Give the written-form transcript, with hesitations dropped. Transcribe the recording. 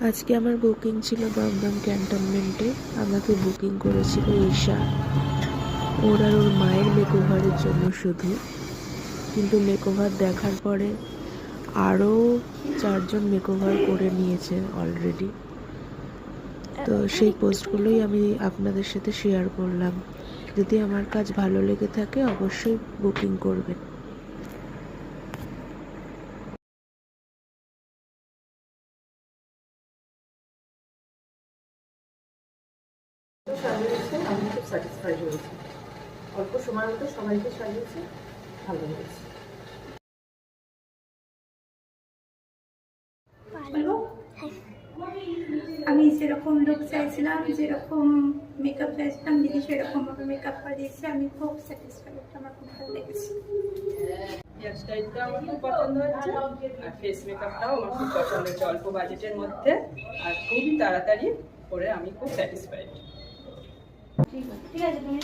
আজকে আমার বুকিং ছিল দমদম ক্যান্টনমেন্টে। আমাকে বুকিং করেছিল ঈশা, ওর আর ওর মায়ের মেকওভারের জন্য শুধু। কিন্তু মেকওভার দেখার পরে আরও 4জন মেকওভার করে নিয়েছে অলরেডি। তো সেই পোস্টগুলোই আমি আপনাদের সাথে শেয়ার করলাম। যদি আমার কাজ ভালো লেগে থাকে অবশ্যই বুকিং করবেন। সাজিয়েছে, আমি খুব স্যাটিসফাইড হয়েছি। অল্প সময়ের মধ্যে সবাইকে সাজিয়েছে, ভালো হয়েছে। আমি যেরকম লুক চাইছিলাম, যেরকম মেকআপ চাইছিলাম, দিদি সেরকম ভাবে মেকআপ করিয়েছে। আমি খুব স্যাটিসফাইড, আমার খুব ভালো লেগেছে। হেয়ার স্টাইলটা আমার খুব পছন্দ হচ্ছে, আর ফেস মেকআপটাও আমার খুব পছন্দ হচ্ছে, অল্প বাজেটের মধ্যে আর খুবই তাড়াতাড়ি করে আমি খুব স্যাটিসফাইড। ঠিক আছে, তুমি